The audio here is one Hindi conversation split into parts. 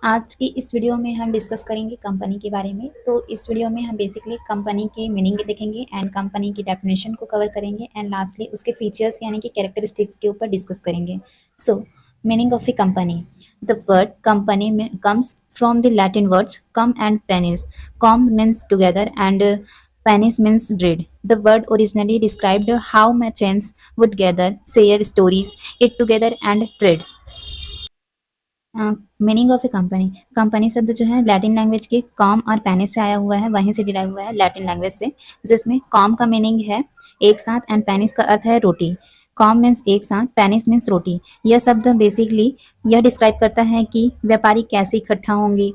आज की इस वीडियो में हम डिस्कस करेंगे कंपनी के बारे में। तो इस वीडियो में हम बेसिकली कंपनी के मीनिंग देखेंगे एंड कंपनी की डेफिनेशन को कवर करेंगे एंड लास्टली उसके फीचर्स यानी कि कैरेक्टरिस्टिक्स के ऊपर डिस्कस करेंगे। सो meaning of a company. The word company comes from the Latin words come and penis. Com means together and penis means breed. The word originally described how merchants would gather, share stories, eat together and trade. Meaning of a company. Company शब्द जो है लैटिन लैंग्वेज के कॉम और पैनिस से आया हुआ है, वहीं से डिराइव हुआ है लैटिन लैंग्वेज से, जिसमें कॉम का मीनिंग है एक साथ एंड पैनिस का अर्थ है रोटी। कॉम मीन्स एक साथ, पैनिस मीन्स रोटी। यह शब्द बेसिकली यह डिस्क्राइब करता है कि व्यापारी कैसे इकट्ठा होंगे,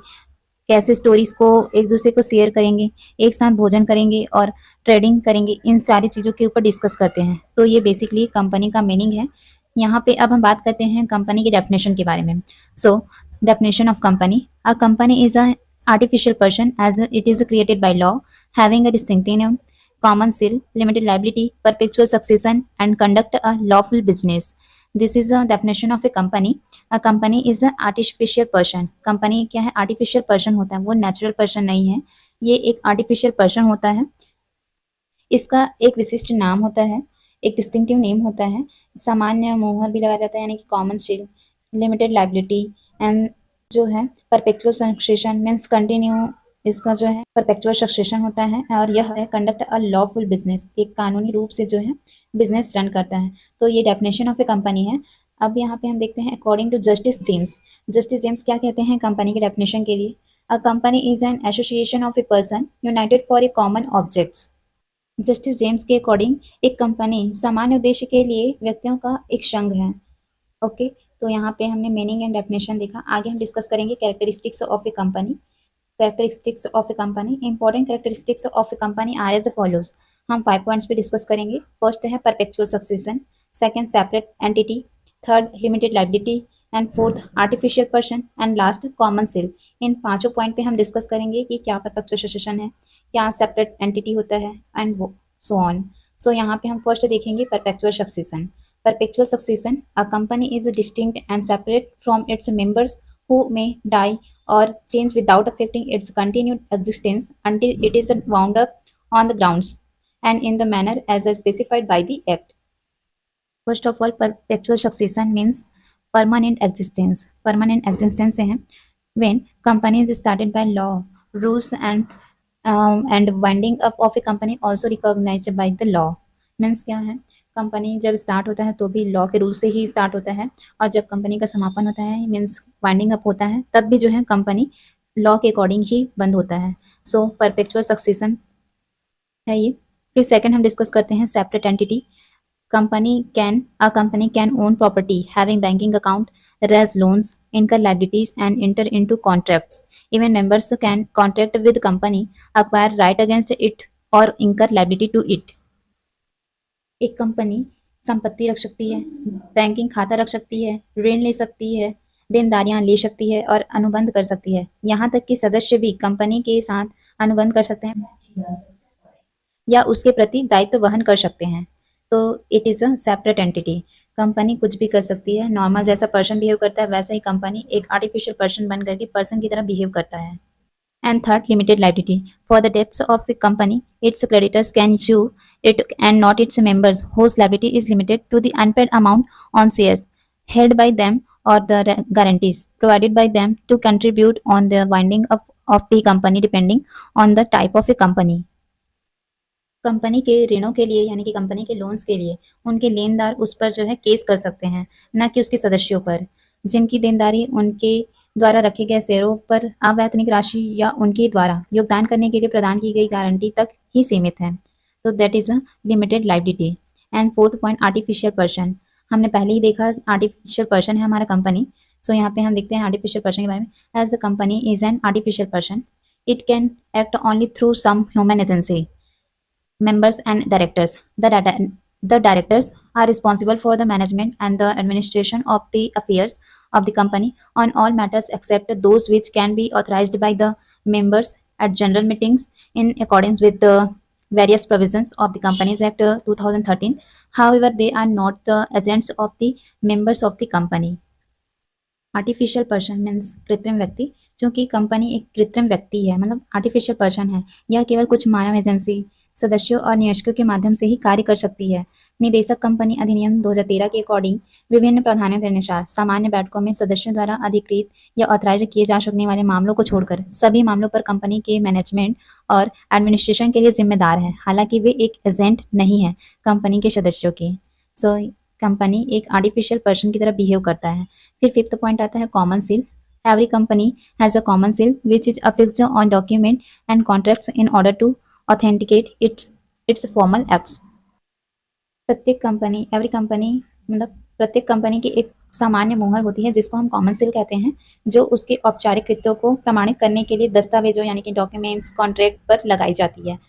कैसे स्टोरीज को एक दूसरे को शेयर करेंगे, एक साथ भोजन करेंगे और ट्रेडिंग करेंगे, इन सारी चीज़ों के ऊपर डिस्कस करते हैं। तो ये बेसिकली कंपनी का मीनिंग है। यहाँ पे अब हम बात करते हैं कंपनी की डेफिनेशन के बारे में। So definition of company. A company is a artificial person as it is created by law, having a distinctive name, common seal, limited liability, perpetual succession, and conduct a lawful business. This is a definition of a company. A company is a artificial person. Company क्या है? आर्टिफिशियल पर्सन होता है, वो नेचुरल पर्सन नहीं है, ये एक आर्टिफिशियल पर्सन होता है। इसका एक विशिष्ट नाम होता है, एक डिस्टिंक्टिव नेम होता है, सामान्य मोहर भी लगाया जाता है यानी कि कॉमन शील, लिमिटेड लाइबिलिटी एंड जो है परपेचुअल सक्सेशन मीन्स कंटिन्यू, इसका जो है परपेचुअल सक्सेशन होता है। और यह है कंडक्ट अ लॉफुल बिजनेस, एक कानूनी रूप से जो है बिजनेस रन करता है। तो ये डेफिनेशन ऑफ ए कंपनी है। अब यहाँ पे हम देखते हैं according to justice James. Justice James क्या कहते हैं कंपनी के डेफिनेशन के लिए? A company is an association of a person united for a common objects. Justice James के अकॉर्डिंग एक कंपनी सामान्य उद्देश्य के लिए व्यक्तियों का एक संघ है। ओके, तो यहाँ पे हमने मीनिंग एंड डेफिनेशन देखा। आगे हम डिस्कस करेंगे characteristics of a company. Characteristics of a company. Important characteristics of a company are as follows. हम 5 पॉइंट्स पे डिस्कस करेंगे। फर्स्ट है perpetual succession, second separate entity, third limited liability and fourth artificial person and last common seal. इन पांचों पॉइंट पे हम डिस्कस करेंगे कि क्या परपेचुअल सक्सेशन है, क्या सेपरेट एंटिटी होता है एंड सो ऑन। सो यहाँ पे हम फर्स्ट देखेंगे perpetual succession. Perpetual succession. A company is distinct and separate from its members who may die or change without affecting its continued existence until it is wound up on the grounds and in the manner as specified by the act. First of all, perpetual succession means permanent existence. Permanent existence है when company is started by law, rules and winding up of a company also recognized by the law. Means क्या है? कंपनी जब स्टार्ट होता है तो भी लॉ के रूल से ही स्टार्ट होता है, और जब कंपनी का समापन होता है मीन्स वाइंडिंग अप होता है, तब भी जो है कंपनी लॉ के अकॉर्डिंग ही बंद होता है। सो परपेचुअल सक्सेशन है ये। फिर सेकंड हम डिस्कस करते हैं separate entity. A company can own property, having banking account, raise loans, incur liabilities, and enter into contracts. Even members can contract with company, acquire right against it, or incur liability to it. एक कंपनी संपत्ति रख सकती है, बैंकिंग खाता रख सकती है, ऋण ले सकती है, देनदारियां ले सकती है और अनुबंध कर सकती है। यहाँ तक कि सदस्य भी कंपनी के साथ अनुबंध कर सकते हैं या उसके प्रति दायित्व वहन कर सकते हैं। तो it is a separate entity. Company कुछ भी कर सकती है, नॉर्मल जैसा पर्सन बिहेव करता है वैसा ही कंपनी एक आर्टिफिशियल पर्सन बन करके पर्सन की तरह बिहेव करता है। And third, limited liability. For the debts of a company, its creditors can sue it and not its members, whose liability is limited to the unpaid amount on share held by them or the guarantees provided by them to contribute on the winding up of the company depending on the type of a company. Company के ऋणों के लिए यानी कि कंपनी के लोन्स के लिए उनके लेनदार उस पर जो है केस कर सकते हैं, न कि उसके सदस्यों पर, जिनकी देनदारी उनके द्वारा रखे गए शेयरों पर अवैतनिक राशि या उनके द्वारा योगदान करने के लिए प्रदान की गई गारंटी तक ही सीमित है। तो that is a limited liability. And fourth point artificial person. हमने पहले ही देखा आर्टिफिशियल पर्सन है हमारा कंपनी। सो यहाँ पे हम देखते हैं आर्टिफिशियल पर्सन के बारे में। As a company is an artificial person, it can act only through some human agency, members and directors. The directors are responsible for the management and the administration of the affairs of the company on all matters except those which can be authorized by the members at general meetings in accordance with the various provisions of the Companies Act 2013. However, they are not the agents of the members of the company. Artificial person means कृत्रिम व्यक्ति चूँकि कंपनी एक कृत्रिम व्यक्ति है, मतलब आर्टिफिशियल पर्सन है, यह केवल कुछ मानव एजेंसी सदस्यों और निवेशकों के माध्यम से ही कार्य कर सकती है। निदेशक कंपनी अधिनियम 2013 के अकॉर्डिंग विभिन्न प्रावधानों के अनुसार सामान्य बैठकों में सदस्यों द्वारा अधिकृत या ऑथराइज किए जा सकने वाले मामलों को छोड़कर सभी मामलों पर कंपनी के मैनेजमेंट और एडमिनिस्ट्रेशन के लिए जिम्मेदार है, हालांकि वे एक एजेंट नहीं है कंपनी के सदस्यों के। सो कंपनी एक आर्टिफिशियल पर्सन की तरह बिहेव करता है। फिर फिफ्थ पॉइंट आता है common seal. Every company has a common seal which is affixed on document and contracts in order to authenticate its formal acts. प्रत्येक कंपनी की एक सामान्य मुहर होती है जिसको हम कॉमन सील कहते हैं, जो उसके औपचारिक कृत्यों को प्रमाणित करने के लिए दस्तावेजों यानी कि डॉक्यूमेंट्स, कॉन्ट्रैक्ट पर लगाई जाती है।